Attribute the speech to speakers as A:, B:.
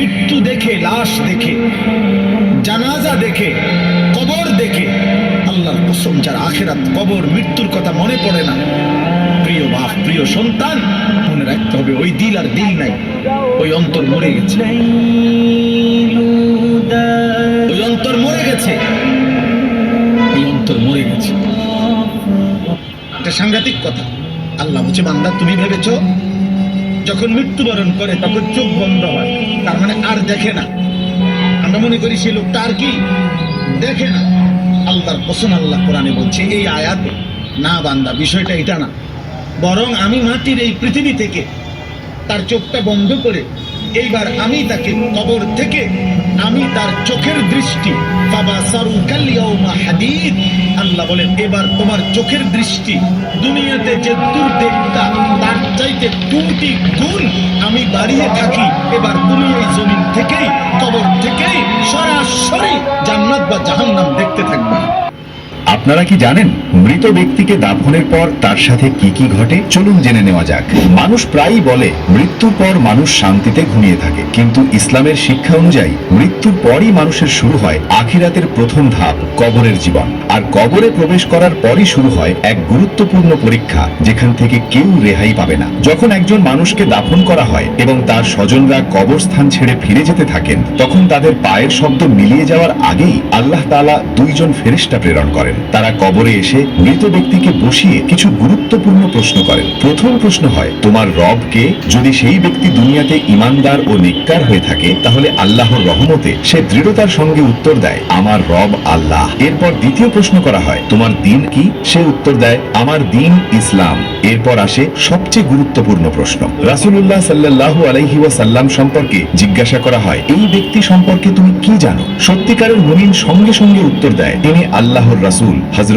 A: মৃত্যু দেখে, লাশ দেখে, জানাজা দেখে, কবর দেখে, আল্লাহর কসম যার আখিরাত কবর মৃত্যুর কথা মনে পড়ে না, প্রিয় বাপ প্রিয় সন্তান, মনে রাখতে হবে ওই দিল আর দিল নাই, ওই অন্তর মরে গেছে, ওই অন্তর মরে গেছে, ওই অন্তর মরে গেছে। এটা সাংঘাতিক কথা। আল্লাহ বলছে, বান্দা তুমি ভেবেছো যখন মৃত্যুবরণ করে তখন চোখ বন্ধ হয়, তার মানে আর দেখে না। আমরা মনে করি সে লোকটা আর কি দেখে না। আল্লাহর কসম আল্লাহ কোরআনে বলছে এই আয়াতে, না বান্দা বিষয়টা এটা না, বরং আমি মাটির এই পৃথিবী থেকে তার চোখটা বন্ধ করে এইবার আমি তাকে কবর থেকে আমি তার চোখের দৃষ্টি আল্লাহ বলেন এবার তোমার চোখের দৃষ্টি দুনিয়াতে যে দূর দেখতা তার চাইতে 2টি গুণ আমি বাড়িয়ে থাকি। এবার তুমি এই জমিন থেকেই কবর থেকেই সরাসরি জান্নাত বা জাহান্নাম দেখতে থাকবে।
B: আপনারা কি জানেন মৃত ব্যক্তিকে দাফনের পর তার সাথে কি কি ঘটে? চলুন জেনে নেওয়া যাক। মানুষ প্রায়ই বলে মৃত্যুর পর মানুষ শান্তিতে ঘুমিয়ে থাকে, কিন্তু ইসলামের শিক্ষা অনুযায়ী মৃত্যুর পরই মানুষের শুরু হয় আখিরাতের প্রথম ধাপ, কবরের জীবন। আর কবরে প্রবেশ করার পরই শুরু হয় এক গুরুত্বপূর্ণ পরীক্ষা, যেখান থেকে কেউ রেহাই পাবে না। যখন একজন মানুষকে দাফন করা হয় এবং তার স্বজনরা কবরস্থান ছেড়ে ফিরে যেতে থাকেন, তখন তাদের পায়ের শব্দ মিলিয়ে যাওয়ার আগেই আল্লাহ তাআলা 2 জন ফেরেশতা প্রেরণ করেন। তারা কবরে এসে মৃত ব্যক্তিকে বসিয়ে কিছু গুরুত্বপূর্ণ প্রশ্ন করেন। প্রথম প্রশ্ন হয়, তোমার রব কে? যদি সেই ব্যক্তি দুনিয়াতে ঈমানদার ও নেককার হয়ে থাকে, তাহলে আল্লাহর রহমতে সে দৃঢ়তার সঙ্গে উত্তর দেয়, আমার রব আল্লাহ। এরপর দ্বিতীয় প্রশ্ন করা হয়, তোমার দিন কি? সে উত্তর দেয়, আমার দিন ইসলাম। এরপর আসে সবচেয়ে গুরুত্বপূর্ণ প্রশ্ন। রাসূলুল্লাহ সাল্লাল্লাহু আলাইহি ওয়াসাল্লাম সম্পর্কে জিজ্ঞাসা করা হয়, এই ব্যক্তি সম্পর্কে তুমি কি জানো? সত্যিকারের মুমিন সঙ্গে সঙ্গে উত্তর দেয়, তিনি আল্লাহর রাসূল হযরত